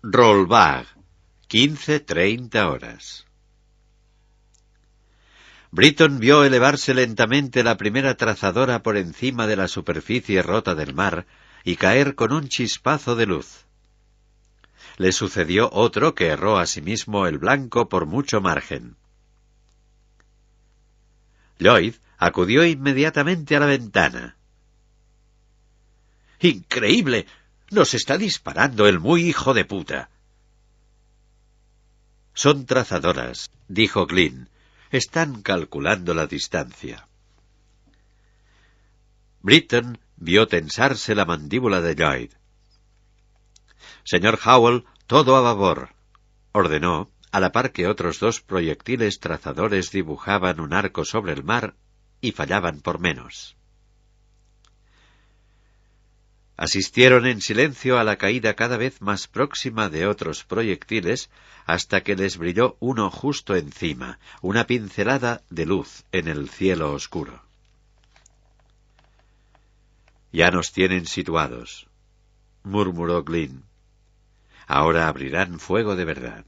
Rollbag, 15:30 horas. Britton vio elevarse lentamente la primera trazadora por encima de la superficie rota del mar y caer con un chispazo de luz. Le sucedió otro que erró asimismo el blanco por mucho margen. Lloyd acudió inmediatamente a la ventana. ¡Increíble! ¡Nos está disparando el muy hijo de puta! Son trazadoras, dijo Glynn. Están calculando la distancia. Britton vio tensarse la mandíbula de Lloyd. Señor Howell, todo a babor, ordenó, a la par que otros dos proyectiles trazadores dibujaban un arco sobre el mar y fallaban por menos. Asistieron en silencio a la caída cada vez más próxima de otros proyectiles hasta que les brilló uno justo encima, una pincelada de luz en el cielo oscuro. «Ya nos tienen situados», murmuró Glynn. «Ahora abrirán fuego de verdad».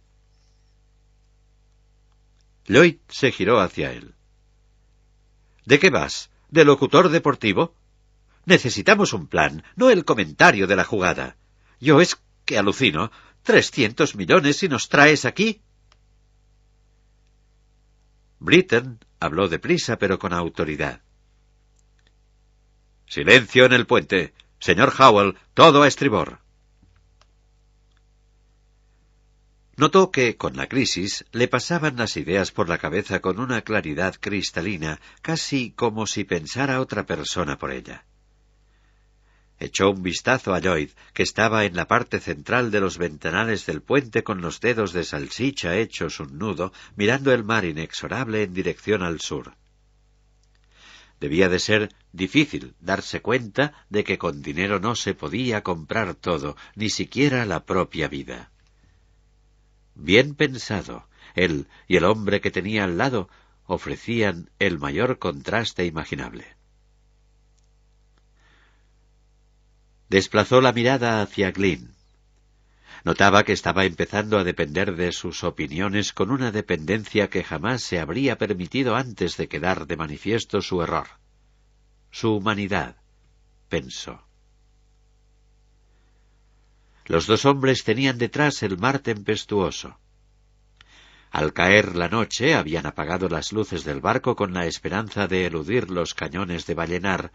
Lloyd se giró hacia él. «¿De qué vas? ¿De locutor deportivo? Necesitamos un plan, no el comentario de la jugada. Yo es que alucino. 300 millones y nos traes aquí». Britton habló deprisa pero con autoridad. «Silencio en el puente. Señor Howell, todo a estribor». Notó que, con la crisis, le pasaban las ideas por la cabeza con una claridad cristalina, casi como si pensara otra persona por ella. Echó un vistazo a Lloyd, que estaba en la parte central de los ventanales del puente con los dedos de salchicha hechos un nudo, mirando el mar inexorable en dirección al sur. Debía de ser difícil darse cuenta de que con dinero no se podía comprar todo, ni siquiera la propia vida. Bien pensado, él y el hombre que tenía al lado ofrecían el mayor contraste imaginable. Desplazó la mirada hacia Glynn. Notaba que estaba empezando a depender de sus opiniones con una dependencia que jamás se habría permitido antes de quedar de manifiesto su error. Su humanidad, pensó. Los dos hombres tenían detrás el mar tempestuoso. Al caer la noche habían apagado las luces del barco con la esperanza de eludir los cañones de Ballenar,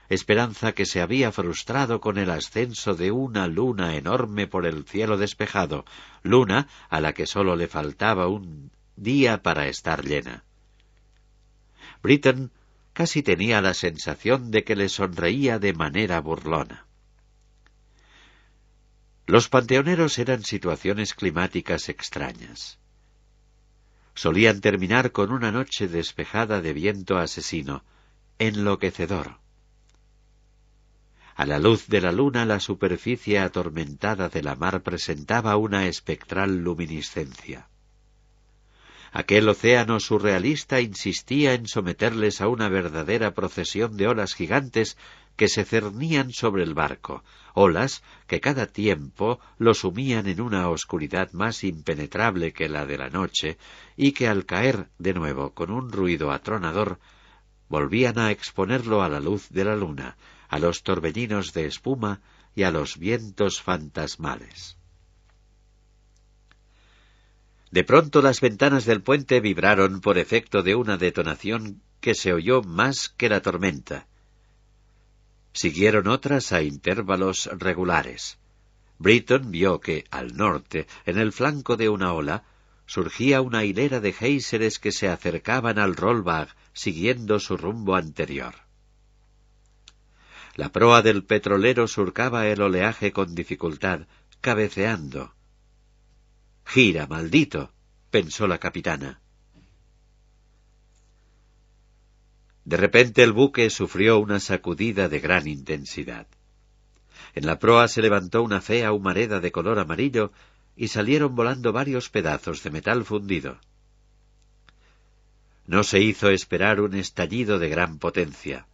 esperanza que se había frustrado con el ascenso de una luna enorme por el cielo despejado, luna a la que sólo le faltaba un día para estar llena. Britton casi tenía la sensación de que le sonreía de manera burlona. Los panteoneros eran situaciones climáticas extrañas. Solían terminar con una noche despejada de viento asesino, enloquecedor. A la luz de la luna, la superficie atormentada de la mar presentaba una espectral luminiscencia. Aquel océano surrealista insistía en someterles a una verdadera procesión de olas gigantes que se cernían sobre el barco, olas que cada tiempo lo sumían en una oscuridad más impenetrable que la de la noche y que al caer de nuevo con un ruido atronador volvían a exponerlo a la luz de la luna, a los torbellinos de espuma y a los vientos fantasmales. De pronto las ventanas del puente vibraron por efecto de una detonación que se oyó más que la tormenta. Siguieron otras a intervalos regulares. Britton vio que, al norte, en el flanco de una ola, surgía una hilera de géiseres que se acercaban al Rollbag, siguiendo su rumbo anterior. La proa del petrolero surcaba el oleaje con dificultad, cabeceando. «Gira, maldito», pensó la capitana. De repente el buque sufrió una sacudida de gran intensidad. En la proa se levantó una fea humareda de color amarillo y salieron volando varios pedazos de metal fundido. No se hizo esperar un estallido de gran potencia.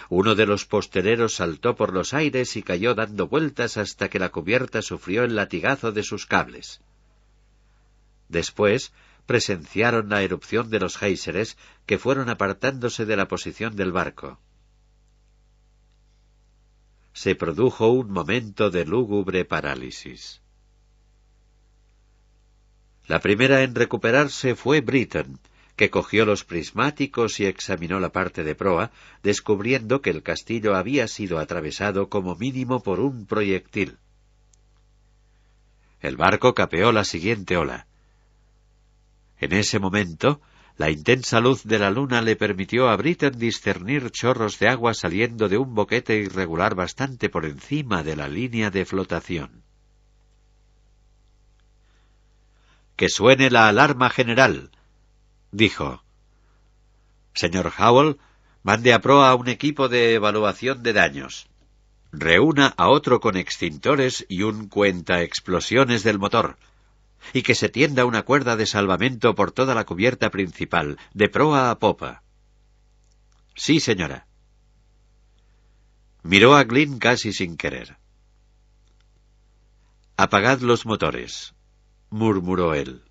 Uno de los posteleros saltó por los aires y cayó dando vueltas hasta que la cubierta sufrió el latigazo de sus cables. Después presenciaron la erupción de los géiseres que fueron apartándose de la posición del barco. Se produjo un momento de lúgubre parálisis. La primera en recuperarse fue Britton, que cogió los prismáticos y examinó la parte de proa, descubriendo que el castillo había sido atravesado como mínimo por un proyectil. El barco capeó la siguiente ola. En ese momento, la intensa luz de la luna le permitió a Britton discernir chorros de agua saliendo de un boquete irregular bastante por encima de la línea de flotación. «Que suene la alarma general», dijo. «Señor Howell, mande a proa a un equipo de evaluación de daños. Reúna a otro con extintores y un cuentaexplosiones del motor. Y que se tienda una cuerda de salvamento por toda la cubierta principal, de proa a popa». «Sí, señora». Miró a Glynn casi sin querer. «Apagad los motores», murmuró él.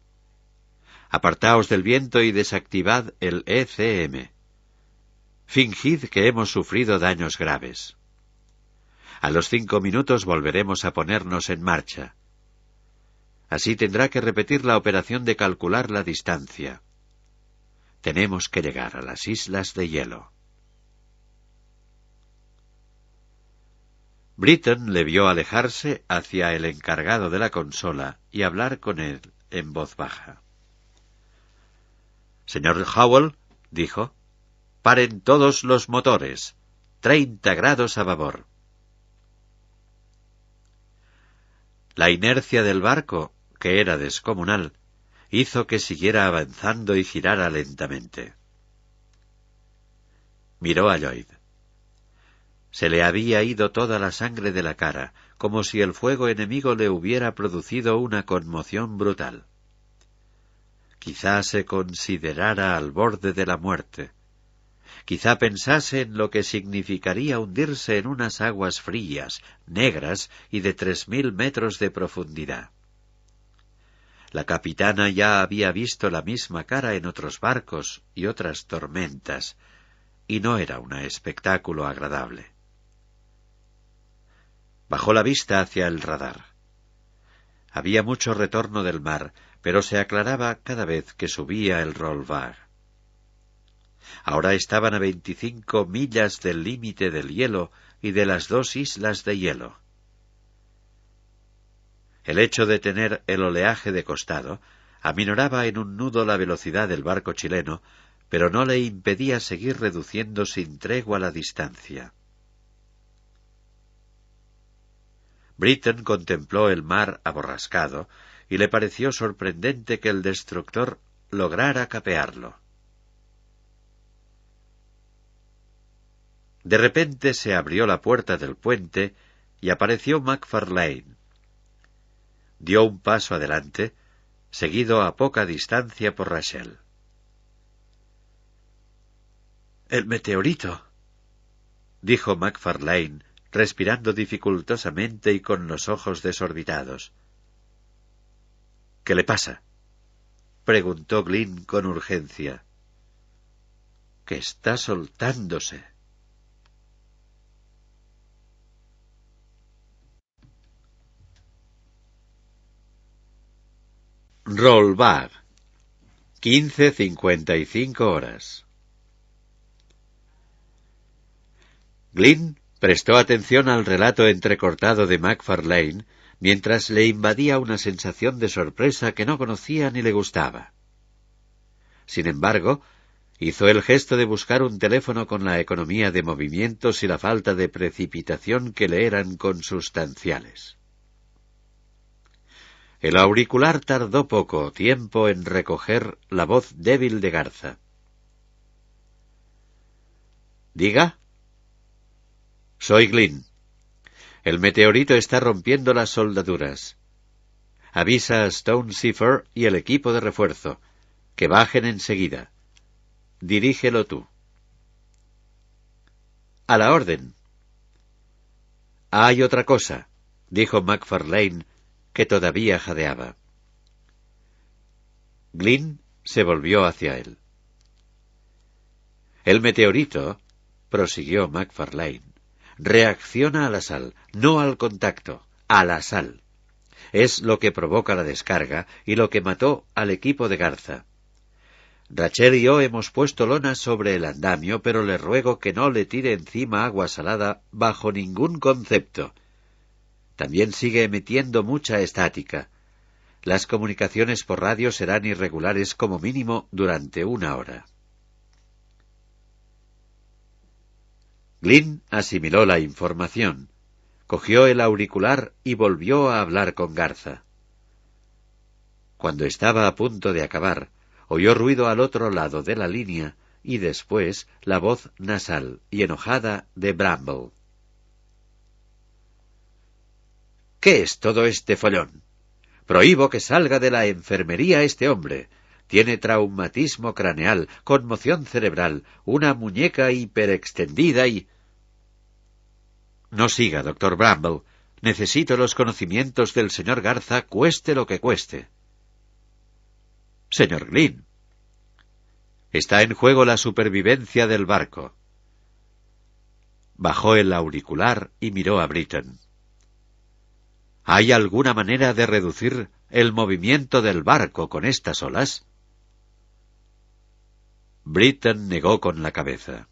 «Apartaos del viento y desactivad el ECM. Fingid que hemos sufrido daños graves. A los 5 minutos volveremos a ponernos en marcha. Así tendrá que repetir la operación de calcular la distancia. Tenemos que llegar a las islas de hielo». Britton le vio alejarse hacia el encargado de la consola y hablar con él en voz baja. «Señor Howell», dijo, «paren todos los motores. 30 grados a babor». La inercia del barco, que era descomunal, hizo que siguiera avanzando y girara lentamente. Miró a Lloyd. Se le había ido toda la sangre de la cara, como si el fuego enemigo le hubiera producido una conmoción brutal. Quizá se considerara al borde de la muerte. Quizá pensase en lo que significaría hundirse en unas aguas frías, negras y de 3000 metros de profundidad. La capitana ya había visto la misma cara en otros barcos y otras tormentas, y no era un espectáculo agradable. Bajó la vista hacia el radar. Había mucho retorno del mar, pero se aclaraba cada vez que subía el Rollbar. Ahora estaban a 25 millas del límite del hielo y de las 2 islas de hielo. El hecho de tener el oleaje de costado aminoraba en un nudo la velocidad del barco chileno, pero no le impedía seguir reduciendo sin tregua la distancia. Britton contempló el mar aborrascado y le pareció sorprendente que el destructor lograra capearlo. De repente se abrió la puerta del puente y apareció MacFarlane. Dio un paso adelante, seguido a poca distancia por Rachel. «El meteorito», dijo MacFarlane, respirando dificultosamente y con los ojos desorbitados. «¿Qué le pasa?», preguntó Glynn con urgencia. «Que está soltándose». Rollbar, 15:55 horas. Glynn prestó atención al relato entrecortado de MacFarlane mientras le invadía una sensación de sorpresa que no conocía ni le gustaba. Sin embargo, hizo el gesto de buscar un teléfono con la economía de movimientos y la falta de precipitación que le eran consustanciales. El auricular tardó poco tiempo en recoger la voz débil de Garza. «¿Diga?» «Soy Glynn. El meteorito está rompiendo las soldaduras. Avisa a Stone Cipher y el equipo de refuerzo. Que bajen enseguida. Dirígelo tú». A la orden. Hay otra cosa, dijo MacFarlane, que todavía jadeaba. Glynn se volvió hacia él. El meteorito, prosiguió MacFarlane, reacciona a la sal, no al contacto, a la sal. Es lo que provoca la descarga y lo que mató al equipo de Garza. Rachel y yo hemos puesto lonas sobre el andamio, pero le ruego que no le tire encima agua salada bajo ningún concepto. También sigue emitiendo mucha estática. Las comunicaciones por radio serán irregulares como mínimo durante 1 hora. Glynn asimiló la información, cogió el auricular y volvió a hablar con Garza. Cuando estaba a punto de acabar, oyó ruido al otro lado de la línea y después la voz nasal y enojada de Bramble. ¿Qué es todo este follón? Prohíbo que salga de la enfermería este hombre. Tiene traumatismo craneal, conmoción cerebral, una muñeca hiperextendida y... No siga, doctor Bramble. Necesito los conocimientos del señor Garza, cueste lo que cueste. Señor Glynn, está en juego la supervivencia del barco. Bajó el auricular y miró a Britton. ¿Hay alguna manera de reducir el movimiento del barco con estas olas? Britton negó con la cabeza.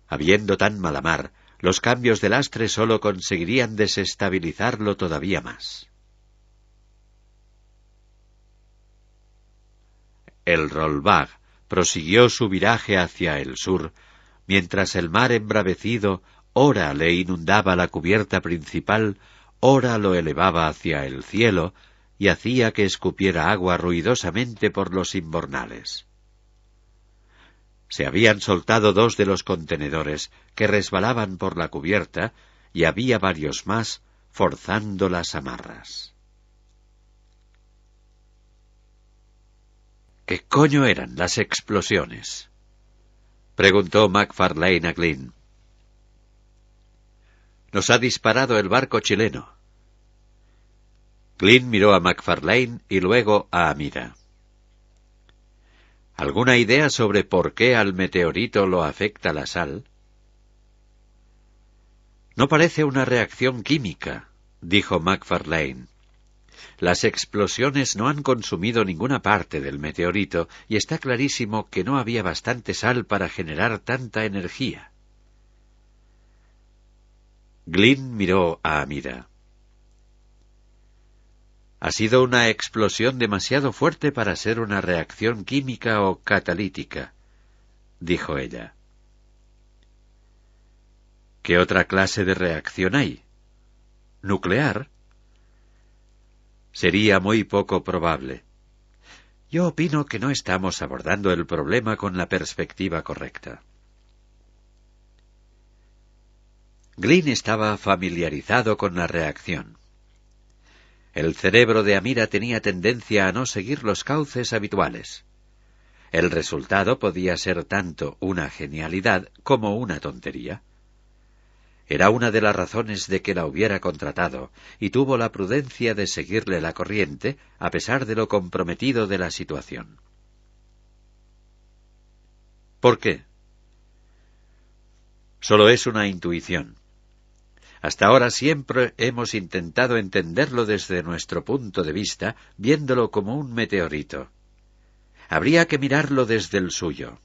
Habiendo tan mala mar, los cambios de lastre solo conseguirían desestabilizarlo todavía más. El Rollbag prosiguió su viraje hacia el sur, mientras el mar embravecido ora le inundaba la cubierta principal, ora lo elevaba hacia el cielo y hacía que escupiera agua ruidosamente por los imbornales. Se habían soltado 2 de los contenedores que resbalaban por la cubierta y había varios más forzando las amarras. ¿Qué coño eran las explosiones?, preguntó MacFarlane a Glynn. Nos ha disparado el barco chileno. Glynn miró a MacFarlane y luego a Amira. ¿Alguna idea sobre por qué al meteorito lo afecta la sal? No parece una reacción química, dijo MacFarlane. Las explosiones no han consumido ninguna parte del meteorito y está clarísimo que no había bastante sal para generar tanta energía. Glynn miró a Amira. Ha sido una explosión demasiado fuerte para ser una reacción química o catalítica, dijo ella. ¿Qué otra clase de reacción hay? ¿Nuclear? Sería muy poco probable. Yo opino que no estamos abordando el problema con la perspectiva correcta. Glynn estaba familiarizado con la reacción. El cerebro de Amira tenía tendencia a no seguir los cauces habituales. El resultado podía ser tanto una genialidad como una tontería. Era una de las razones de que la hubiera contratado, y tuvo la prudencia de seguirle la corriente, a pesar de lo comprometido de la situación. ¿Por qué? Solo es una intuición. Hasta ahora siempre hemos intentado entenderlo desde nuestro punto de vista, viéndolo como un meteorito. Habría que mirarlo desde el suyo.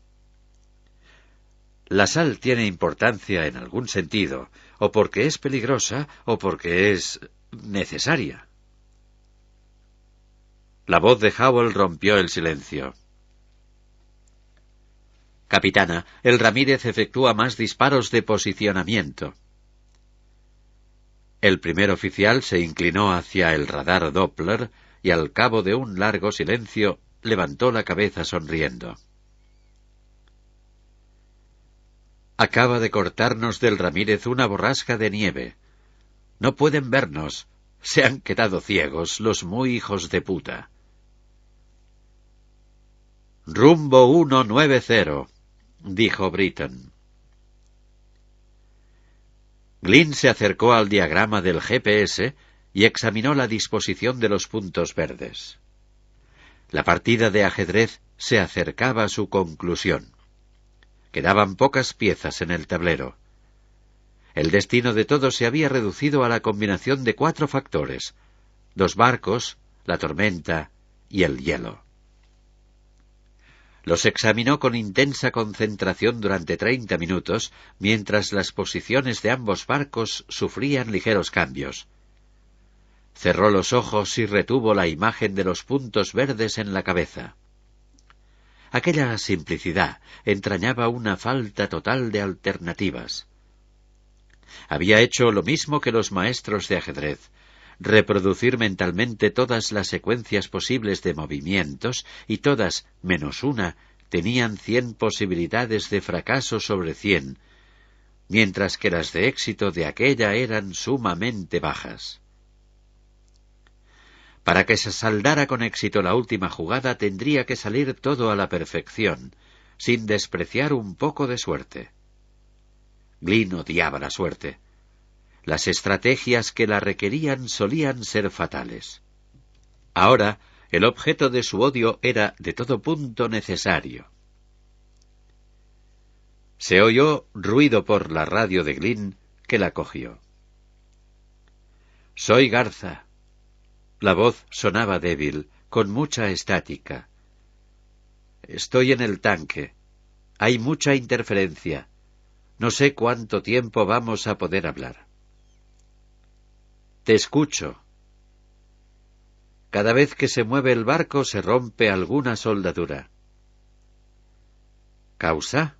La sal tiene importancia en algún sentido, o porque es peligrosa, o porque es necesaria. La voz de Howell rompió el silencio. Capitana, el Ramírez efectúa más disparos de posicionamiento. El primer oficial se inclinó hacia el radar Doppler y al cabo de un largo silencio levantó la cabeza sonriendo. Acaba de cortarnos del Ramírez una borrasca de nieve. No pueden vernos. Se han quedado ciegos, los muy hijos de puta. Rumbo 190, dijo Britton. Glynn se acercó al diagrama del GPS y examinó la disposición de los puntos verdes. La partida de ajedrez se acercaba a su conclusión. Quedaban pocas piezas en el tablero. El destino de todos se había reducido a la combinación de 4 factores: 2 barcos, la tormenta y el hielo. Los examinó con intensa concentración durante 30 minutos, mientras las posiciones de ambos barcos sufrían ligeros cambios. Cerró los ojos y retuvo la imagen de los puntos verdes en la cabeza. Aquella simplicidad entrañaba una falta total de alternativas. Había hecho lo mismo que los maestros de ajedrez: reproducir mentalmente todas las secuencias posibles de movimientos, y todas, menos una, tenían 100 posibilidades de fracaso sobre 100, mientras que las de éxito de aquella eran sumamente bajas. Para que se saldara con éxito la última jugada tendría que salir todo a la perfección, sin despreciar un poco de suerte. Glynn odiaba la suerte. Las estrategias que la requerían solían ser fatales. Ahora, el objeto de su odio era de todo punto necesario. Se oyó ruido por la radio de Glynn, que la cogió. «Soy Garza». La voz sonaba débil, con mucha estática. «Estoy en el tanque. Hay mucha interferencia. No sé cuánto tiempo vamos a poder hablar». «Te escucho». «Cada vez que se mueve el barco se rompe alguna soldadura». «¿Causa?»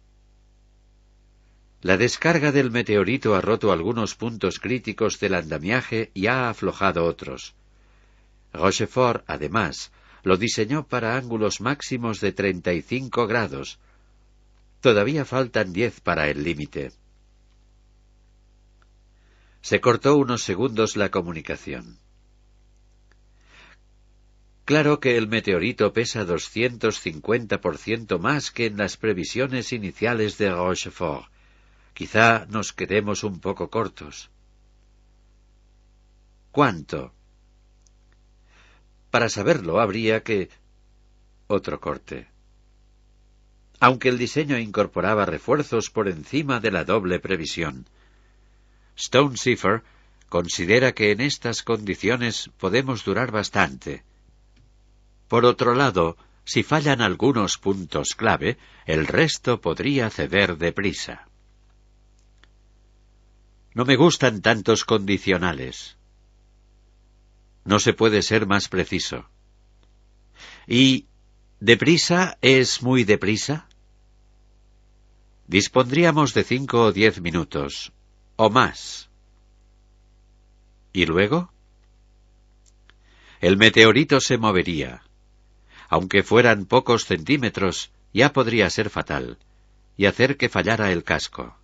«La descarga del meteorito ha roto algunos puntos críticos del andamiaje y ha aflojado otros. Rochefort, además, lo diseñó para ángulos máximos de 35 grados. Todavía faltan 10 para el límite». Se cortó unos segundos la comunicación. «Claro que el meteorito pesa 250% más que en las previsiones iniciales de Rochefort. Quizá nos quedemos un poco cortos». «¿Cuánto?» «Para saberlo habría que...» Otro corte. Aunque el diseño incorporaba refuerzos por encima de la doble previsión, Stonecipher considera que en estas condiciones podemos durar bastante. Por otro lado, si fallan algunos puntos clave, el resto podría ceder deprisa. «No me gustan tantos condicionales». «No se puede ser más preciso». «¿Y deprisa es muy deprisa?» «Dispondríamos de 5 o 10 minutos, o más». «¿Y luego?» «El meteorito se movería. Aunque fueran pocos centímetros, ya podría ser fatal, y hacer que fallara el casco».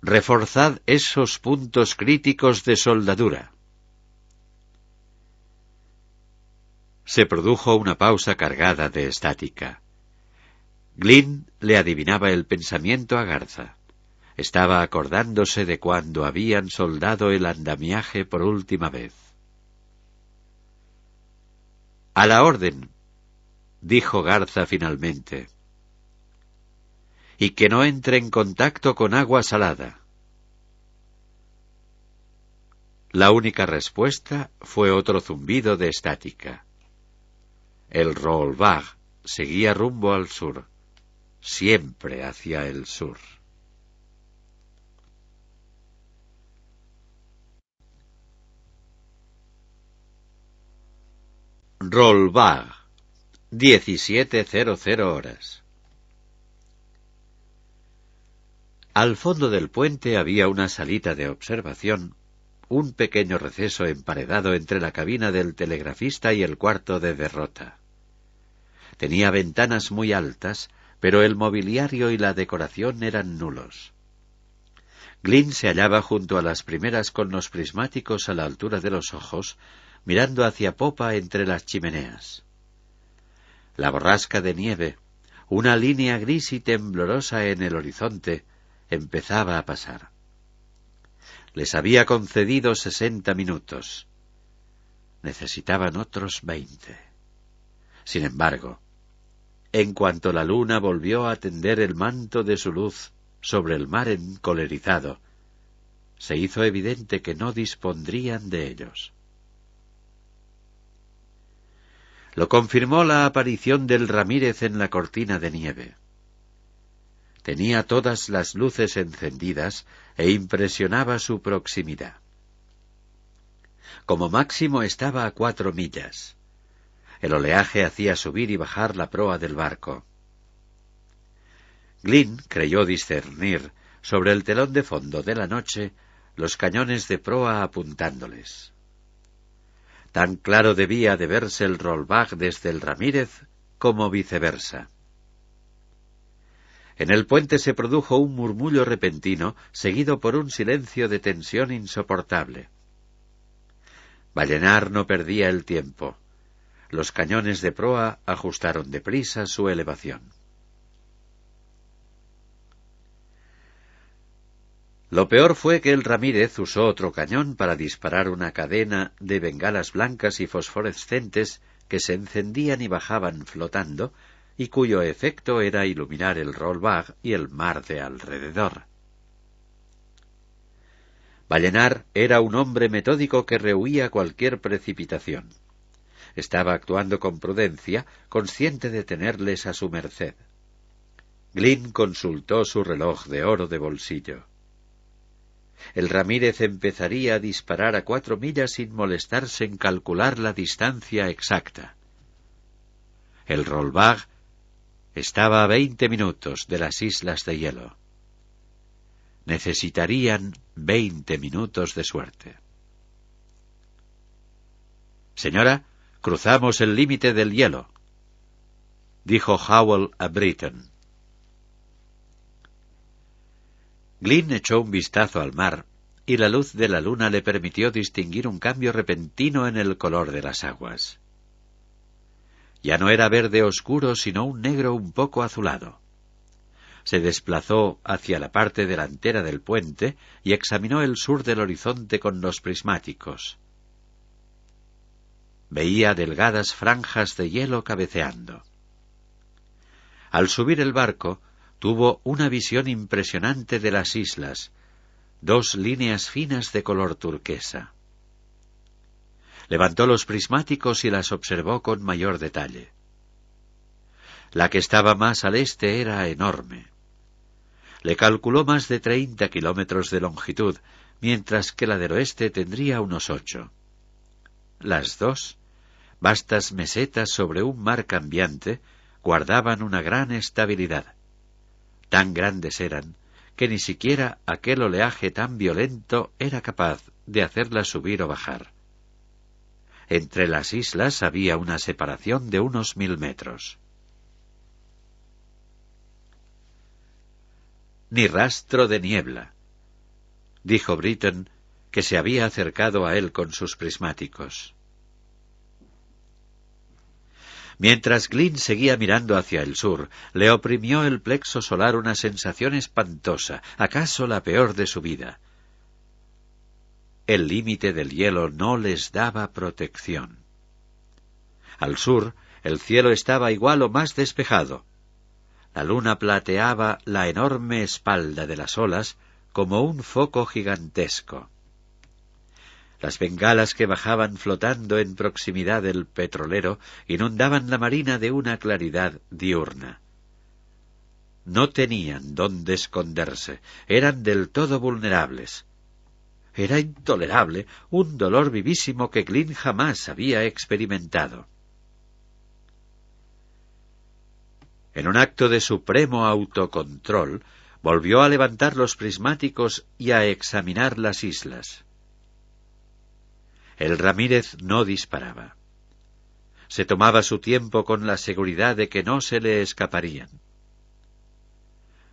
«Reforzad esos puntos críticos de soldadura». Se produjo una pausa cargada de estática. Glynn le adivinaba el pensamiento a Garza. Estaba acordándose de cuando habían soldado el andamiaje por última vez. «A la orden», dijo Garza finalmente. «Y que no entre en contacto con agua salada». La única respuesta fue otro zumbido de estática. El Rollbach seguía rumbo al sur, siempre hacia el sur. Rollbach, 17:00 horas. Al fondo del puente había una salita de observación, un pequeño receso emparedado entre la cabina del telegrafista y el cuarto de derrota. Tenía ventanas muy altas, pero el mobiliario y la decoración eran nulos. Glynn se hallaba junto a las primeras con los prismáticos a la altura de los ojos, mirando hacia popa entre las chimeneas. La borrasca de nieve, una línea gris y temblorosa en el horizonte, empezaba a pasar. Les había concedido 60 minutos. Necesitaban otros 20. Sin embargo, en cuanto la luna volvió a tender el manto de su luz sobre el mar encolerizado, se hizo evidente que no dispondrían de ellos. Lo confirmó la aparición del Ramírez en la cortina de nieve. Tenía todas las luces encendidas e impresionaba su proximidad. Como máximo estaba a 4 millas. El oleaje hacía subir y bajar la proa del barco. Glynn creyó discernir, sobre el telón de fondo de la noche, los cañones de proa apuntándoles. Tan claro debía de verse el Rollbag desde el Ramírez como viceversa. En el puente se produjo un murmullo repentino, seguido por un silencio de tensión insoportable. Ballenar no perdía el tiempo. Los cañones de proa ajustaron deprisa su elevación. Lo peor fue que el Ramírez usó otro cañón para disparar una cadena de bengalas blancas y fosforescentes que se encendían y bajaban flotando, y cuyo efecto era iluminar el Rollbag y el mar de alrededor. Ballenar era un hombre metódico que rehuía cualquier precipitación. Estaba actuando con prudencia, consciente de tenerles a su merced. Glynn consultó su reloj de oro de bolsillo. El Ramírez empezaría a disparar a 4 millas sin molestarse en calcular la distancia exacta. El Rollbag estaba a 20 minutos de las islas de hielo. Necesitarían 20 minutos de suerte. «Señora, cruzamos el límite del hielo», dijo Howell a Britton. Glynn echó un vistazo al mar, y la luz de la luna le permitió distinguir un cambio repentino en el color de las aguas. Ya no era verde oscuro, sino un negro un poco azulado. Se desplazó hacia la parte delantera del puente y examinó el sur del horizonte con los prismáticos. Veía delgadas franjas de hielo cabeceando. Al subir el barco, tuvo una visión impresionante de las islas, 2 líneas finas de color turquesa. Levantó los prismáticos y las observó con mayor detalle. La que estaba más al este era enorme. Le calculó más de 30 kilómetros de longitud, mientras que la del oeste tendría unos 8. Las dos, vastas mesetas sobre un mar cambiante, guardaban una gran estabilidad. Tan grandes eran que ni siquiera aquel oleaje tan violento era capaz de hacerlas subir o bajar. Entre las islas había una separación de unos 1000 metros. Ni rastro de niebla, dijo Britton, que se había acercado a él con sus prismáticos. Mientras Glynn seguía mirando hacia el sur, le oprimió el plexo solar una sensación espantosa, acaso la peor de su vida. El límite del hielo no les daba protección. Al sur, el cielo estaba igual o más despejado. La luna plateaba la enorme espalda de las olas como un foco gigantesco. Las bengalas que bajaban flotando en proximidad del petrolero inundaban la marina de una claridad diurna. No tenían dónde esconderse, eran del todo vulnerables. Era intolerable, un dolor vivísimo que Glynn jamás había experimentado. En un acto de supremo autocontrol, volvió a levantar los prismáticos y a examinar las islas. El Ramírez no disparaba. Se tomaba su tiempo con la seguridad de que no se le escaparían.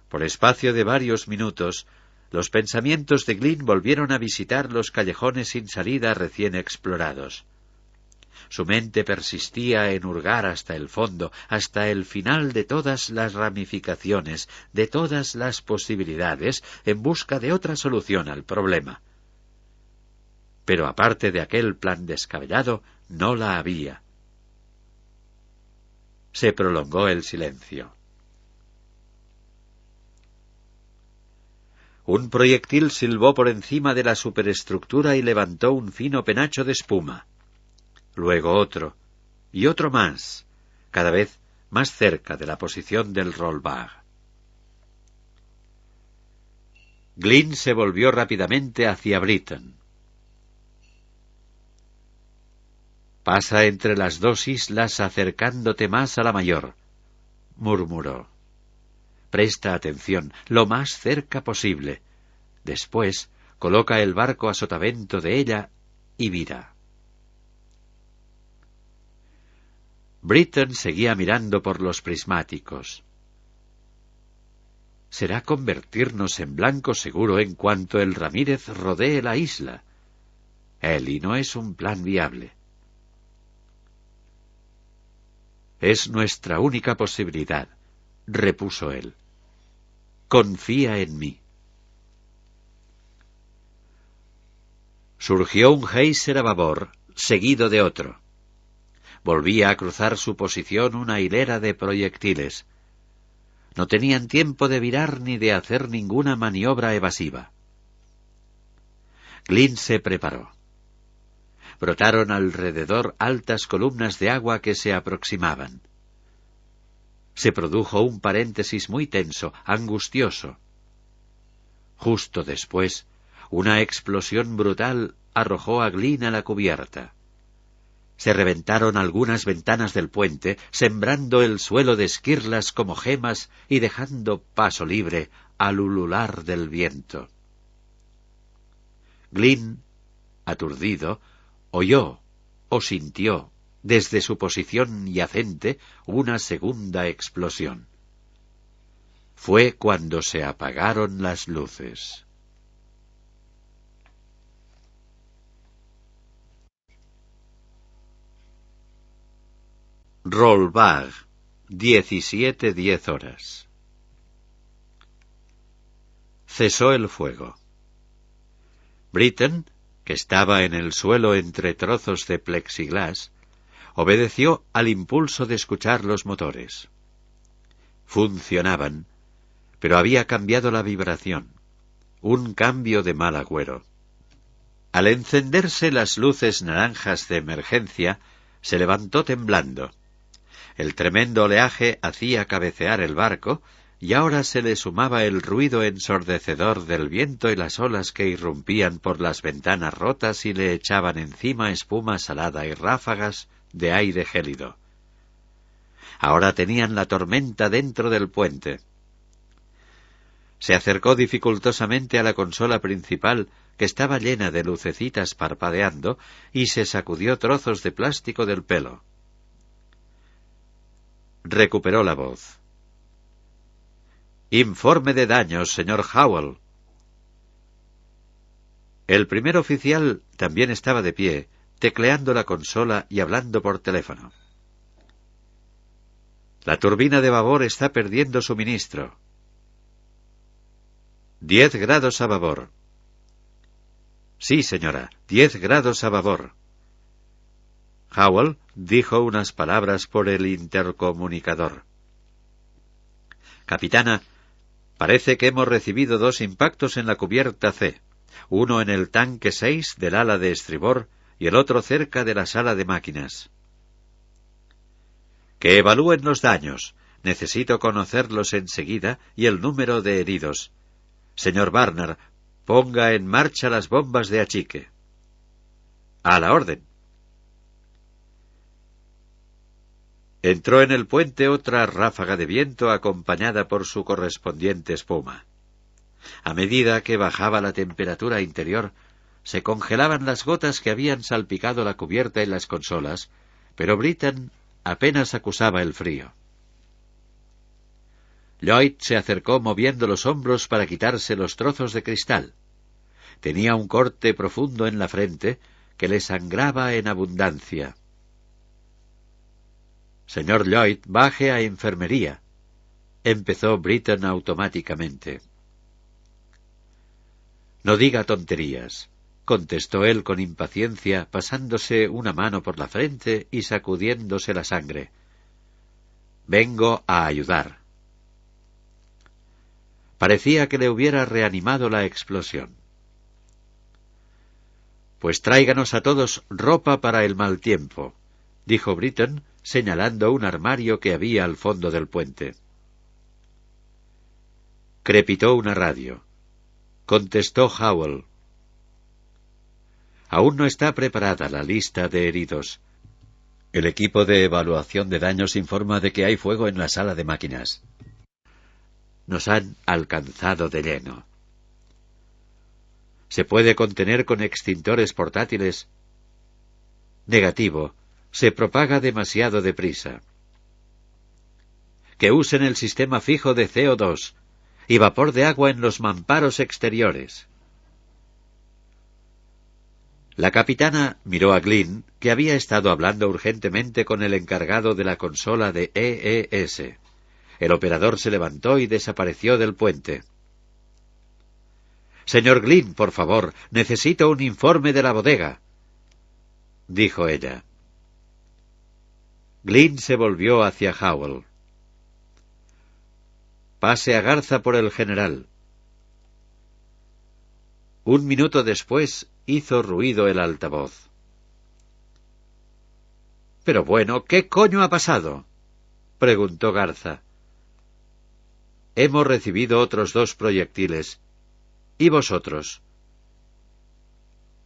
Por espacio de varios minutos, los pensamientos de Glynn volvieron a visitar los callejones sin salida recién explorados. Su mente persistía en hurgar hasta el fondo, hasta el final de todas las ramificaciones, de todas las posibilidades, en busca de otra solución al problema. Pero aparte de aquel plan descabellado, no la había. Se prolongó el silencio. Un proyectil silbó por encima de la superestructura y levantó un fino penacho de espuma. Luego otro, y otro más, cada vez más cerca de la posición del Rollbag. Glynn se volvió rápidamente hacia Britton. «Pasa entre las dos islas acercándote más a la mayor», murmuró. «Presta atención, lo más cerca posible. Después, coloca el barco a sotavento de ella y vira». Britton seguía mirando por los prismáticos. «Será convertirnos en blanco seguro en cuanto el Ramírez rodee la isla. Y no es un plan viable. «Es nuestra única posibilidad», repuso él. «Confía en mí». Surgió un geyser a babor, seguido de otro. Volvía a cruzar su posición una hilera de proyectiles. No tenían tiempo de virar ni de hacer ninguna maniobra evasiva. Glynn se preparó. Brotaron alrededor altas columnas de agua que se aproximaban. Se produjo un paréntesis muy tenso, angustioso. Justo después, una explosión brutal arrojó a Glynn a la cubierta. Se reventaron algunas ventanas del puente, sembrando el suelo de esquirlas como gemas y dejando paso libre al ulular del viento. Glynn, aturdido, oyó o sintió, desde su posición yacente, una segunda explosión. Fue cuando se apagaron las luces. Rollbag, 17:10. Cesó el fuego. Britton, que estaba en el suelo entre trozos de plexiglás, obedeció al impulso de escuchar los motores. Funcionaban, pero había cambiado la vibración, un cambio de mal agüero. Al encenderse las luces naranjas de emergencia, se levantó temblando. El tremendo oleaje hacía cabecear el barco, y ahora se le sumaba el ruido ensordecedor del viento y las olas que irrumpían por las ventanas rotas y le echaban encima espuma salada y ráfagas de aire gélido. Ahora tenían la tormenta dentro del puente. Se acercó dificultosamente a la consola principal, que estaba llena de lucecitas parpadeando, y se sacudió trozos de plástico del pelo. Recuperó la voz. «Informe de daños, señor Howell». El primer oficial también estaba de pie, tecleando la consola y hablando por teléfono. «La turbina de babor está perdiendo suministro». 10 grados a babor. «Sí, señora, 10 grados a babor». Howell dijo unas palabras por el intercomunicador. «Capitana, parece que hemos recibido 2 impactos en la cubierta C, uno en el tanque 6 del ala de estribor y el otro cerca de la sala de máquinas». «Que evalúen los daños. Necesito conocerlos enseguida y el número de heridos. Señor Barnard, ponga en marcha las bombas de achique». «A la orden». Entró en el puente otra ráfaga de viento acompañada por su correspondiente espuma. A medida que bajaba la temperatura interior, se congelaban las gotas que habían salpicado la cubierta y las consolas, pero Britton apenas acusaba el frío. Lloyd se acercó moviendo los hombros para quitarse los trozos de cristal. Tenía un corte profundo en la frente que le sangraba en abundancia. Señor Lloyd, baje a enfermería. Empezó Britton automáticamente. No diga tonterías, contestó él con impaciencia, pasándose una mano por la frente y sacudiéndose la sangre. Vengo a ayudar. Parecía que le hubiera reanimado la explosión. Pues tráiganos a todos ropa para el mal tiempo, dijo Britton, señalando un armario que había al fondo del puente. Crepitó una radio. Contestó Howell. Aún no está preparada la lista de heridos. El equipo de evaluación de daños informa de que hay fuego en la sala de máquinas. Nos han alcanzado de lleno. ¿Se puede contener con extintores portátiles? Negativo. Se propaga demasiado deprisa. Que usen el sistema fijo de CO2 y vapor de agua en los mamparos exteriores. La capitana miró a Glynn, que había estado hablando urgentemente con el encargado de la consola de EES. El operador se levantó y desapareció del puente. «Señor Glynn, por favor, necesito un informe de la bodega», dijo ella. Glynn se volvió hacia Howell. «Pase a Garza por el general». Un minuto después hizo ruido el altavoz. «Pero bueno, ¿qué coño ha pasado?», preguntó Garza. «Hemos recibido otros 2 proyectiles. ¿Y vosotros?»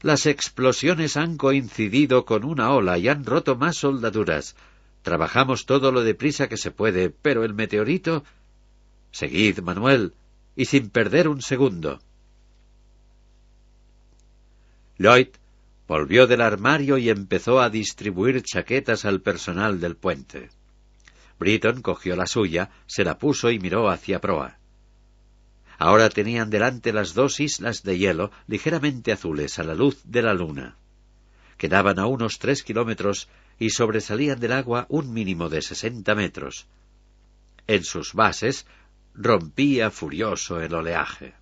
«Las explosiones han coincidido con una ola y han roto más soldaduras. Trabajamos todo lo deprisa que se puede, pero el meteorito...» «Seguid, Manuel, y sin perder un segundo». Lloyd volvió del armario y empezó a distribuir chaquetas al personal del puente. Britton cogió la suya, se la puso y miró hacia proa. Ahora tenían delante las 2 islas de hielo ligeramente azules a la luz de la luna. Quedaban a unos 3 kilómetros y sobresalían del agua un mínimo de 60 metros. En sus bases rompía furioso el oleaje.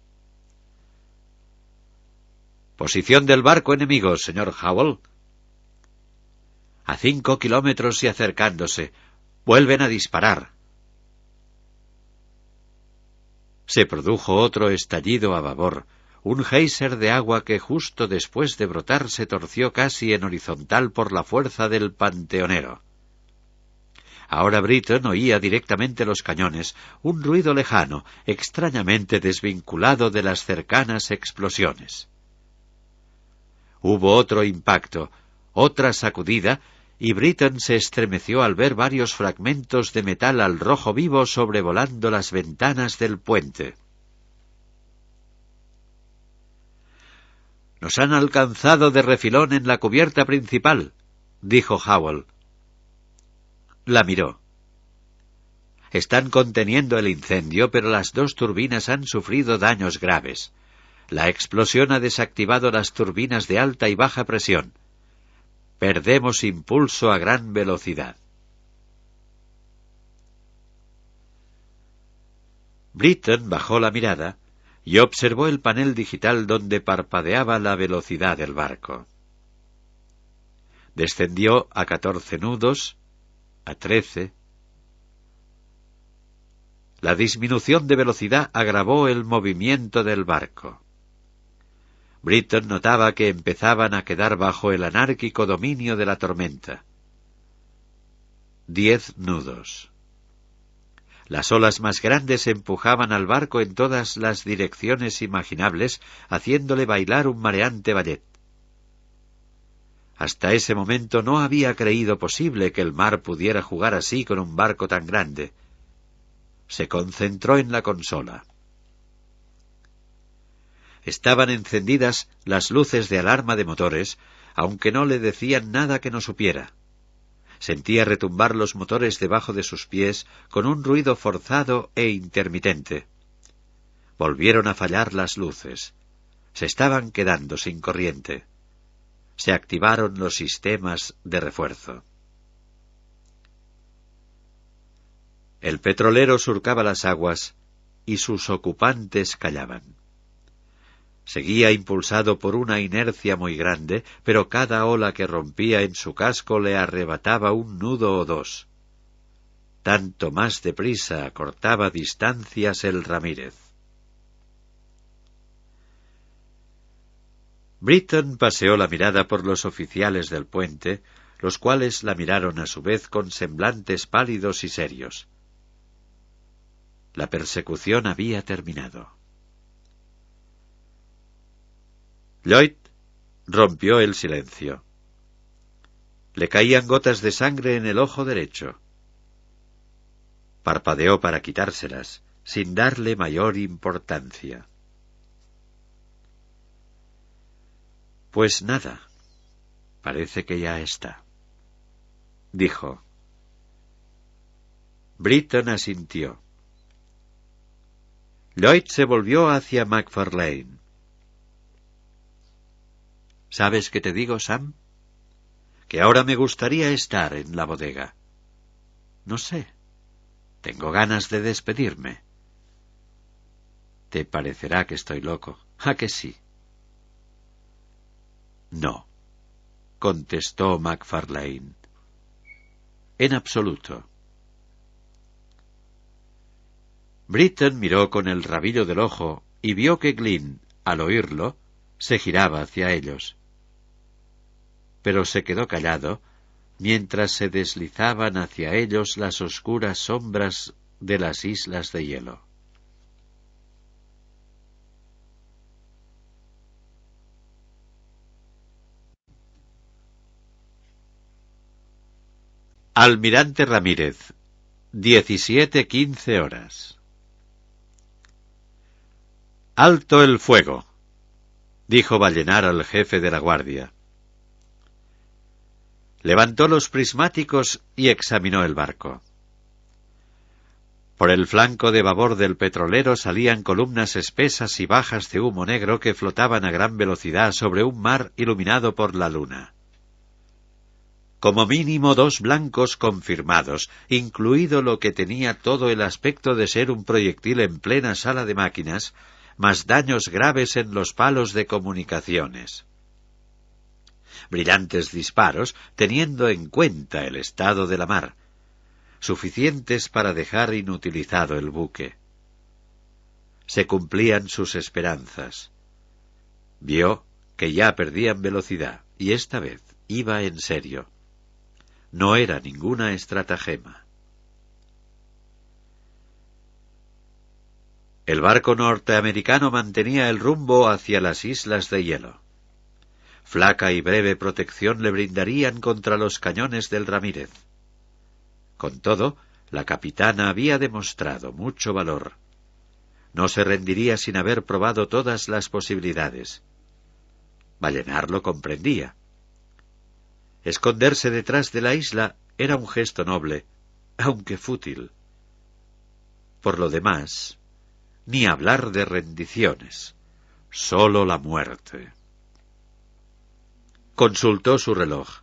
«Posición del barco enemigo, señor Howell». «A 5 kilómetros y acercándose. Vuelven a disparar». Se produjo otro estallido a babor, un geyser de agua que justo después de brotar se torció casi en horizontal por la fuerza del panteonero. Ahora Britton oía directamente los cañones, un ruido lejano, extrañamente desvinculado de las cercanas explosiones. Hubo otro impacto, otra sacudida, y Britton se estremeció al ver varios fragmentos de metal al rojo vivo sobrevolando las ventanas del puente. «Nos han alcanzado de refilón en la cubierta principal», dijo Howell. La miró. «Están conteniendo el incendio, pero las 2 turbinas han sufrido daños graves. La explosión ha desactivado las turbinas de alta y baja presión. Perdemos impulso a gran velocidad». Britton bajó la mirada y observó el panel digital donde parpadeaba la velocidad del barco. Descendió a 14 nudos, a 13. La disminución de velocidad agravó el movimiento del barco. Britton notaba que empezaban a quedar bajo el anárquico dominio de la tormenta. 10 nudos. Las olas más grandes empujaban al barco en todas las direcciones imaginables, haciéndole bailar un mareante ballet. Hasta ese momento no había creído posible que el mar pudiera jugar así con un barco tan grande. Se concentró en la consola. Estaban encendidas las luces de alarma de motores, aunque no le decían nada que no supiera. Sentía retumbar los motores debajo de sus pies con un ruido forzado e intermitente. Volvieron a fallar las luces. Se estaban quedando sin corriente. Se activaron los sistemas de refuerzo. El petrolero surcaba las aguas y sus ocupantes callaban. Seguía impulsado por una inercia muy grande, pero cada ola que rompía en su casco le arrebataba un nudo o dos. Tanto más deprisa acortaba distancias el Ramírez. Britton paseó la mirada por los oficiales del puente, los cuales la miraron a su vez con semblantes pálidos y serios. La persecución había terminado. Lloyd rompió el silencio. Le caían gotas de sangre en el ojo derecho. Parpadeó para quitárselas, sin darle mayor importancia. Pues nada, parece que ya está, dijo. Britton asintió. Lloyd se volvió hacia Macfarlane. ¿Sabes qué te digo, Sam? Que ahora me gustaría estar en la bodega. No sé. Tengo ganas de despedirme. Te parecerá que estoy loco. ¿A que sí? No, contestó Macfarlane. En absoluto. Britton miró con el rabillo del ojo y vio que Glynn, al oírlo, se giraba hacia ellos. Pero se quedó callado mientras se deslizaban hacia ellos las oscuras sombras de las islas de hielo. Almirante Ramírez, 17:15 horas. «Alto el fuego», dijo Ballenar al jefe de la guardia. Levantó los prismáticos y examinó el barco. Por el flanco de babor del petrolero salían columnas espesas y bajas de humo negro que flotaban a gran velocidad sobre un mar iluminado por la luna. Como mínimo 2 blancos confirmados, incluido lo que tenía todo el aspecto de ser un proyectil en plena sala de máquinas, más daños graves en los palos de comunicaciones. Brillantes disparos, teniendo en cuenta el estado de la mar, suficientes para dejar inutilizado el buque. Se cumplían sus esperanzas. Vio que ya perdían velocidad, y esta vez iba en serio. No era ninguna estratagema. El barco norteamericano mantenía el rumbo hacia las islas de hielo. Flaca y breve protección le brindarían contra los cañones del Ramírez. Con todo, la capitana había demostrado mucho valor. No se rendiría sin haber probado todas las posibilidades. Ballenar lo comprendía. Esconderse detrás de la isla era un gesto noble, aunque fútil. Por lo demás, ni hablar de rendiciones, sólo la muerte. Consultó su reloj.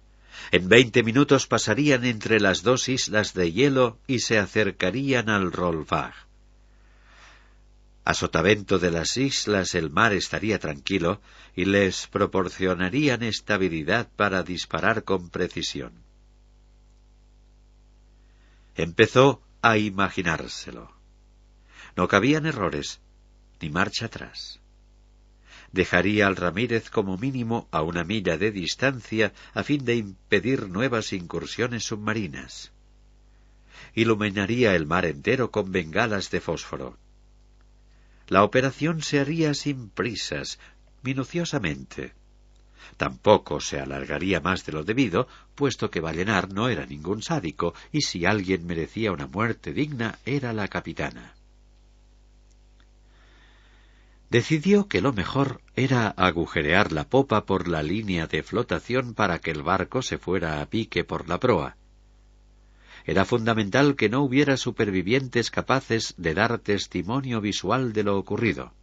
En 20 minutos pasarían entre las 2 islas de hielo y se acercarían al Rolvag. A sotavento de las islas el mar estaría tranquilo y les proporcionarían estabilidad para disparar con precisión. Empezó a imaginárselo. No cabían errores, ni marcha atrás. Dejaría al Ramírez como mínimo a 1 milla de distancia a fin de impedir nuevas incursiones submarinas. Iluminaría el mar entero con bengalas de fósforo. La operación se haría sin prisas, minuciosamente. Tampoco se alargaría más de lo debido, puesto que Ballenar no era ningún sádico, y si alguien merecía una muerte digna era la capitana. Decidió que lo mejor era agujerear la popa por la línea de flotación para que el barco se fuera a pique por la proa. Era fundamental que no hubiera supervivientes capaces de dar testimonio visual de lo ocurrido.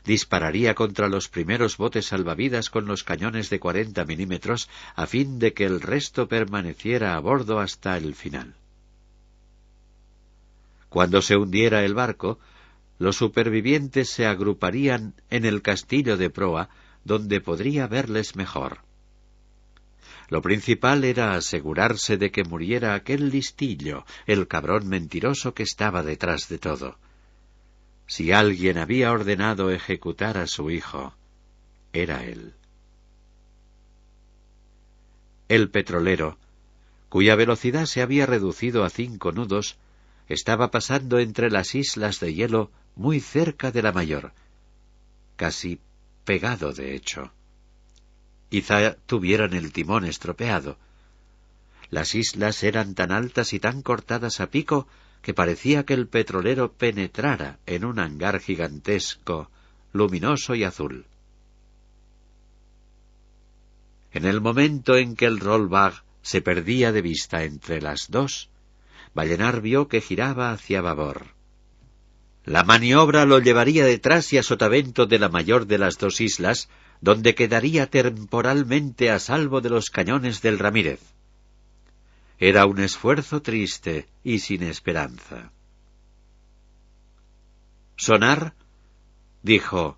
Dispararía contra los primeros botes salvavidas con los cañones de 40 milímetros a fin de que el resto permaneciera a bordo hasta el final. Cuando se hundiera el barco, los supervivientes se agruparían en el castillo de proa, donde podría verles mejor. Lo principal era asegurarse de que muriera aquel listillo, el cabrón mentiroso que estaba detrás de todo. Si alguien había ordenado ejecutar a su hijo, era él. El petrolero, cuya velocidad se había reducido a 5 nudos, estaba pasando entre las islas de hielo muy cerca de la mayor, casi pegado de hecho. Quizá tuvieran el timón estropeado. Las islas eran tan altas y tan cortadas a pico que parecía que el petrolero penetrara en un hangar gigantesco, luminoso y azul. En el momento en que el Rollbag se perdía de vista entre las dos, Ballenar vio que giraba hacia babor. La maniobra lo llevaría detrás y a sotavento de la mayor de las dos islas, donde quedaría temporalmente a salvo de los cañones del Ramírez. Era un esfuerzo triste y sin esperanza. «¿Sonar?», dijo,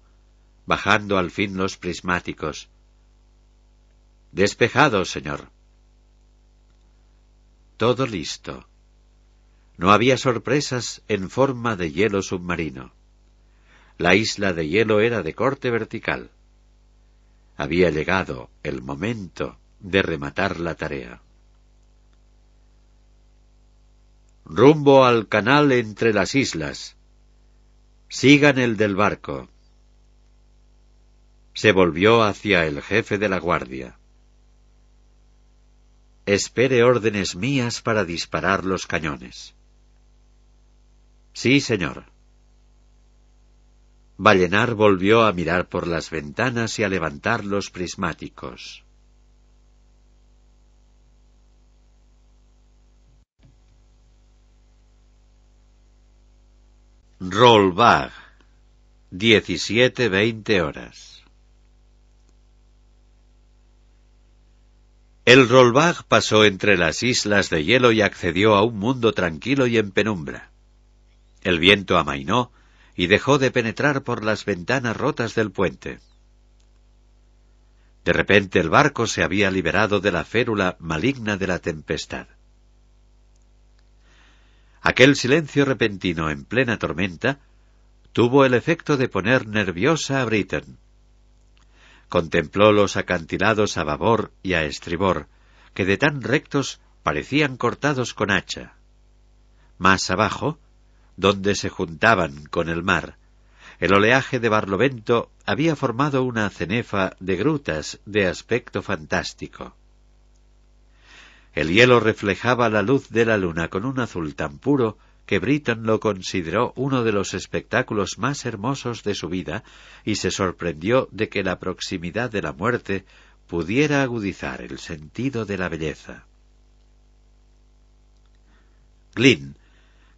bajando al fin los prismáticos. «Despejado, señor». Todo listo. No había sorpresas en forma de hielo submarino. La isla de hielo era de corte vertical. Había llegado el momento de rematar la tarea. «Rumbo al canal entre las islas. Sigan el del barco». Se volvió hacia el jefe de la guardia. «Espere órdenes mías para disparar los cañones». «Sí, señor». Ballenar volvió a mirar por las ventanas y a levantar los prismáticos. Rollbag, 17:20 horas. El Rollbag pasó entre las islas de hielo y accedió a un mundo tranquilo y en penumbra. El viento amainó y dejó de penetrar por las ventanas rotas del puente. De repente el barco se había liberado de la férula maligna de la tempestad. Aquel silencio repentino en plena tormenta tuvo el efecto de poner nerviosa a Britain. Contempló los acantilados a babor y a estribor, que de tan rectos parecían cortados con hacha. Más abajo, donde se juntaban con el mar, el oleaje de Barlovento había formado una cenefa de grutas de aspecto fantástico. El hielo reflejaba la luz de la luna con un azul tan puro que Britain lo consideró uno de los espectáculos más hermosos de su vida y se sorprendió de que la proximidad de la muerte pudiera agudizar el sentido de la belleza. Glynn,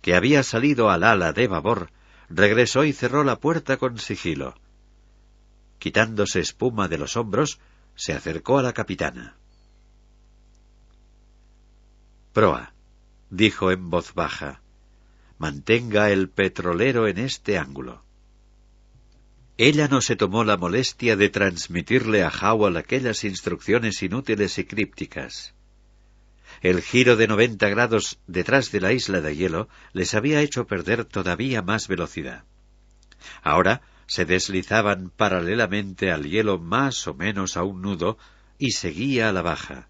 que había salido al ala de babor, regresó y cerró la puerta con sigilo. Quitándose espuma de los hombros, se acercó a la capitana. «Proa», dijo en voz baja, «mantenga el petrolero en este ángulo». Ella no se tomó la molestia de transmitirle a Howell aquellas instrucciones inútiles y crípticas. El giro de 90 grados detrás de la isla de hielo les había hecho perder todavía más velocidad. Ahora se deslizaban paralelamente al hielo más o menos a un nudo y seguía a la baja.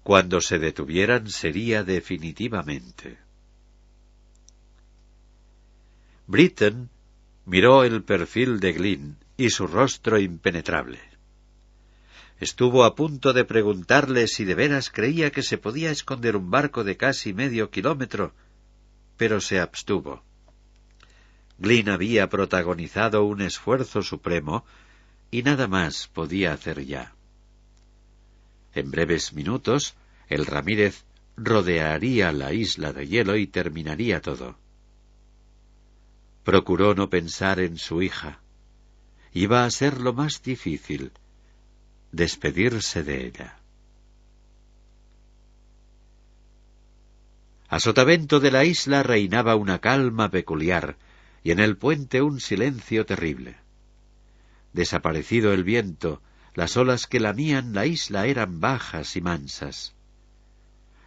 Cuando se detuvieran sería definitivamente. Britain miró el perfil de Glynn y su rostro impenetrable. Estuvo a punto de preguntarle si de veras creía que se podía esconder un barco de casi medio kilómetro, pero se abstuvo. Glynn había protagonizado un esfuerzo supremo y nada más podía hacer ya. En breves minutos, el Ramírez rodearía la isla de hielo y terminaría todo. Procuró no pensar en su hija. Iba a ser lo más difícil, despedirse de ella. A sotavento de la isla reinaba una calma peculiar, y en el puente un silencio terrible. Desaparecido el viento, las olas que lamían la isla eran bajas y mansas.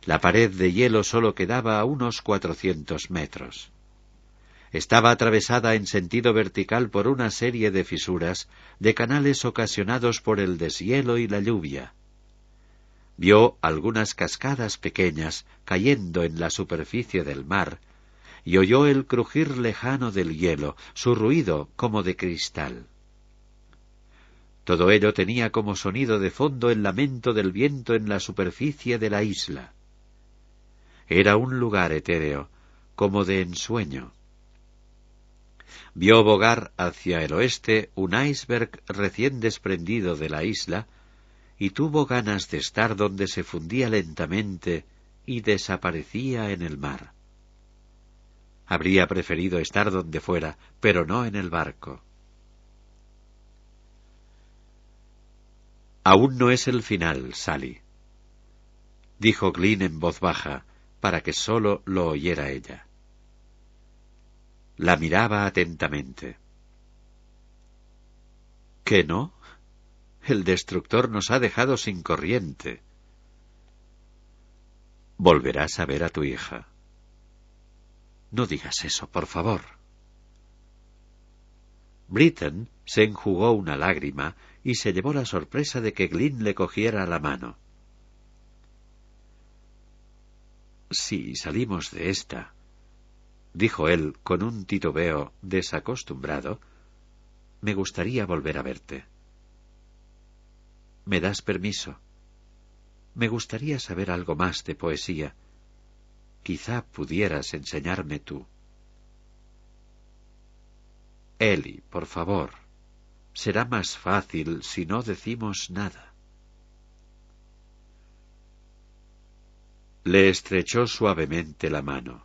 La pared de hielo sólo quedaba a unos 400 metros. Estaba atravesada en sentido vertical por una serie de fisuras, de canales ocasionados por el deshielo y la lluvia. Vio algunas cascadas pequeñas cayendo en la superficie del mar, y oyó el crujir lejano del hielo, su ruido como de cristal. Todo ello tenía como sonido de fondo el lamento del viento en la superficie de la isla. Era un lugar etéreo, como de ensueño. Vio bogar hacia el oeste un iceberg recién desprendido de la isla, y tuvo ganas de estar donde se fundía lentamente y desaparecía en el mar. Habría preferido estar donde fuera, pero no en el barco. «Aún no es el final, Sally», dijo Glynn en voz baja, para que sólo lo oyera ella. La miraba atentamente. ¿Qué no? El destructor nos ha dejado sin corriente. Volverás a ver a tu hija. No digas eso, por favor. Britton se enjugó una lágrima y se llevó la sorpresa de que Glynn le cogiera la mano. Si salimos de esta, dijo él con un titubeo desacostumbrado, me gustaría volver a verte. ¿Me das permiso? Me gustaría saber algo más de poesía. Quizá pudieras enseñarme tú. Ellie, por favor. Será más fácil si no decimos nada. Le estrechó suavemente la mano.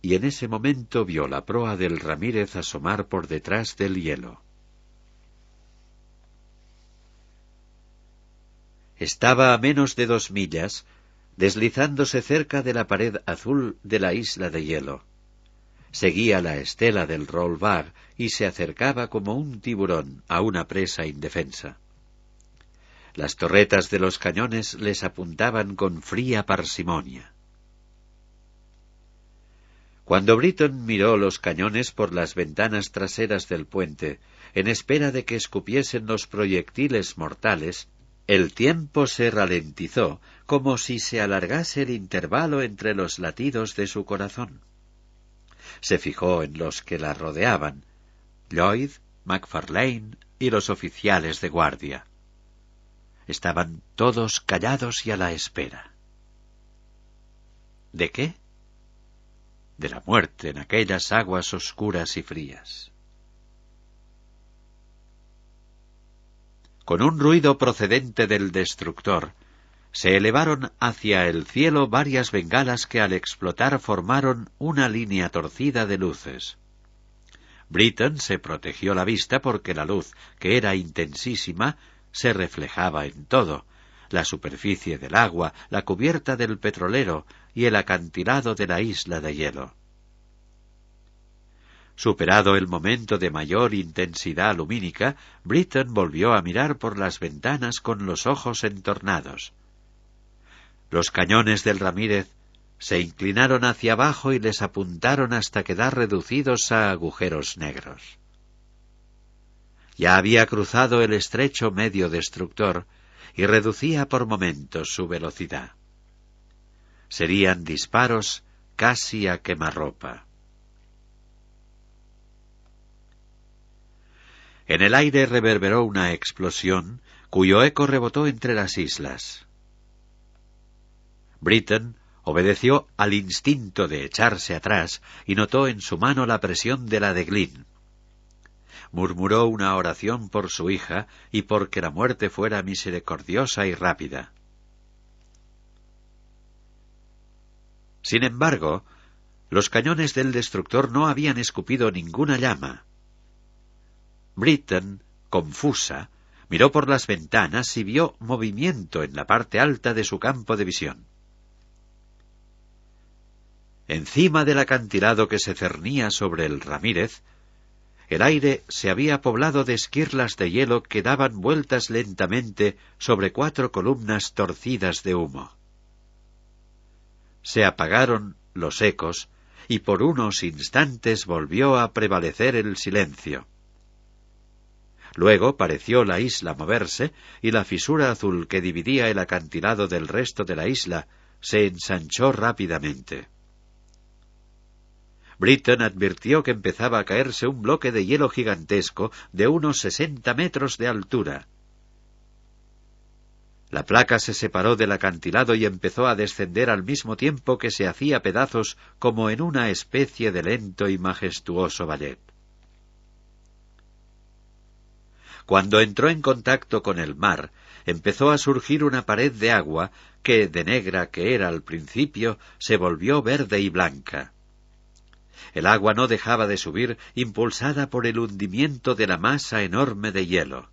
Y en ese momento vio la proa del Ramírez asomar por detrás del hielo. Estaba a menos de 2 millas, deslizándose cerca de la pared azul de la isla de hielo. Seguía la estela del Rollbar y se acercaba como un tiburón a una presa indefensa. Las torretas de los cañones les apuntaban con fría parsimonia. Cuando Britton miró los cañones por las ventanas traseras del puente, en espera de que escupiesen los proyectiles mortales, el tiempo se ralentizó, como si se alargase el intervalo entre los latidos de su corazón. Se fijó en los que la rodeaban, Lloyd, MacFarlane y los oficiales de guardia. Estaban todos callados y a la espera. ¿De qué? De la muerte en aquellas aguas oscuras y frías. Con un ruido procedente del destructor, se elevaron hacia el cielo varias bengalas que al explotar formaron una línea torcida de luces. Britton se protegió la vista porque la luz, que era intensísima, se reflejaba en todo: la superficie del agua, la cubierta del petrolero y el acantilado de la isla de hielo. Superado el momento de mayor intensidad lumínica, Britton volvió a mirar por las ventanas con los ojos entornados. Los cañones del Ramírez se inclinaron hacia abajo y les apuntaron hasta quedar reducidos a agujeros negros. Ya había cruzado el estrecho medio destructor y reducía por momentos su velocidad. Serían disparos casi a quemarropa. En el aire reverberó una explosión cuyo eco rebotó entre las islas. Britton obedeció al instinto de echarse atrás y notó en su mano la presión de la de Glynn. Murmuró una oración por su hija y porque la muerte fuera misericordiosa y rápida. Sin embargo, los cañones del destructor no habían escupido ninguna llama. Britton, confusa, miró por las ventanas y vio movimiento en la parte alta de su campo de visión. Encima del acantilado que se cernía sobre el Ramírez, el aire se había poblado de esquirlas de hielo que daban vueltas lentamente sobre 4 columnas torcidas de humo. Se apagaron los ecos y por unos instantes volvió a prevalecer el silencio. Luego pareció la isla moverse y la fisura azul que dividía el acantilado del resto de la isla se ensanchó rápidamente. Britton advirtió que empezaba a caerse un bloque de hielo gigantesco de unos 60 metros de altura. La placa se separó del acantilado y empezó a descender al mismo tiempo que se hacía pedazos como en una especie de lento y majestuoso ballet. Cuando entró en contacto con el mar, empezó a surgir una pared de agua que, de negra que era al principio, se volvió verde y blanca. El agua no dejaba de subir, impulsada por el hundimiento de la masa enorme de hielo.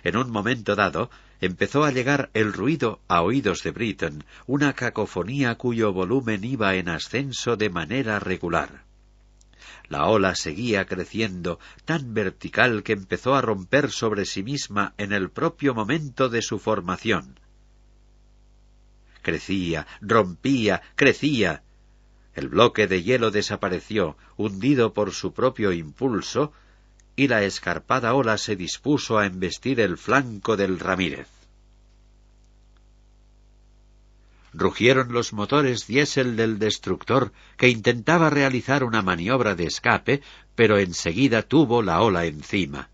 En un momento dado, empezó a llegar el ruido a oídos de Britton, una cacofonía cuyo volumen iba en ascenso de manera regular. La ola seguía creciendo, tan vertical que empezó a romper sobre sí misma en el propio momento de su formación. Crecía, rompía, crecía. El bloque de hielo desapareció, hundido por su propio impulso, y la escarpada ola se dispuso a embestir el flanco del Ramírez. Rugieron los motores diésel del destructor, que intentaba realizar una maniobra de escape, pero enseguida tuvo la ola encima.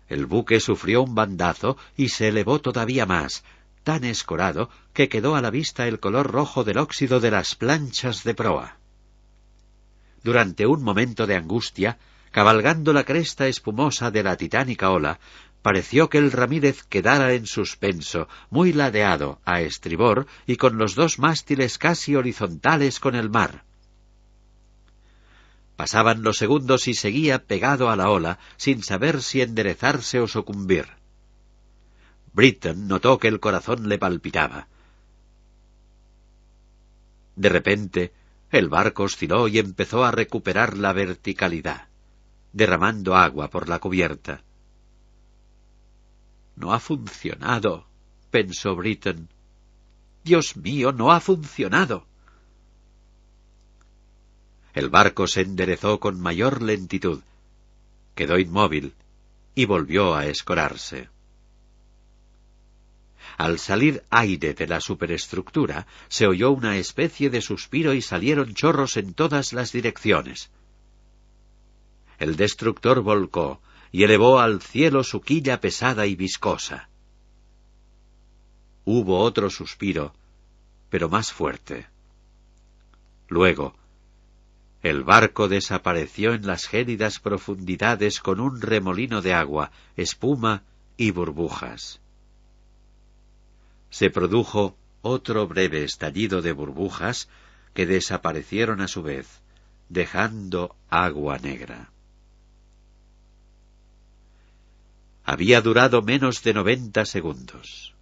El buque sufrió un bandazo y se elevó todavía más, tan escorado que quedó a la vista el color rojo del óxido de las planchas de proa. Durante un momento de angustia, cabalgando la cresta espumosa de la titánica ola, pareció que el Ramírez quedara en suspenso, muy ladeado a estribor y con los 2 mástiles casi horizontales con el mar. Pasaban los segundos y seguía pegado a la ola, sin saber si enderezarse o sucumbir. Britton notó que el corazón le palpitaba. De repente, el barco osciló y empezó a recuperar la verticalidad, derramando agua por la cubierta. «No ha funcionado», pensó Britton. «Dios mío, no ha funcionado». El barco se enderezó con mayor lentitud, quedó inmóvil y volvió a escorarse. Al salir aire de la superestructura, se oyó una especie de suspiro y salieron chorros en todas las direcciones. El destructor volcó y elevó al cielo su quilla pesada y viscosa. Hubo otro suspiro, pero más fuerte. Luego, el barco desapareció en las gélidas profundidades con un remolino de agua, espuma y burbujas. Se produjo otro breve estallido de burbujas que desaparecieron a su vez, dejando agua negra. Había durado menos de 90 segundos.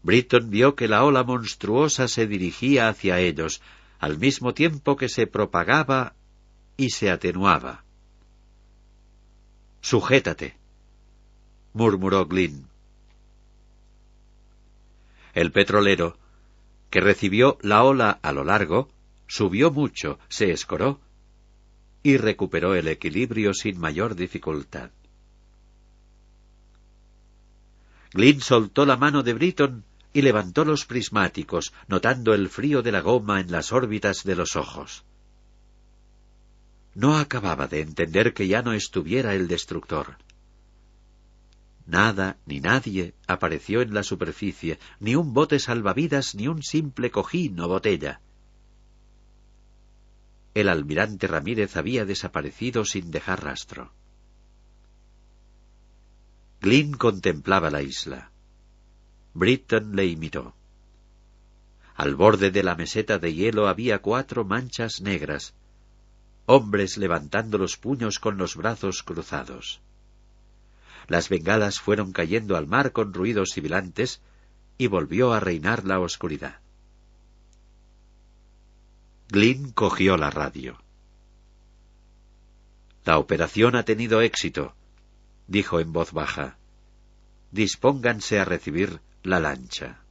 Britton vio que la ola monstruosa se dirigía hacia ellos, al mismo tiempo que se propagaba y se atenuaba. «Sujétate», murmuró Glynn. El petrolero, que recibió la ola a lo largo, subió mucho, se escoró y recuperó el equilibrio sin mayor dificultad. Glynn soltó la mano de Britton y levantó los prismáticos, notando el frío de la goma en las órbitas de los ojos. No acababa de entender que ya no estuviera el destructor. Nada ni nadie apareció en la superficie, ni un bote salvavidas ni un simple cojín o botella. El almirante Ramírez había desaparecido sin dejar rastro. Glynn contemplaba la isla. Britton le imitó. Al borde de la meseta de hielo había 4 manchas negras, hombres levantando los puños con los brazos cruzados. Las bengalas fueron cayendo al mar con ruidos sibilantes y volvió a reinar la oscuridad. Glynn cogió la radio. «La operación ha tenido éxito», dijo en voz baja. «Dispónganse a recibir la lancha».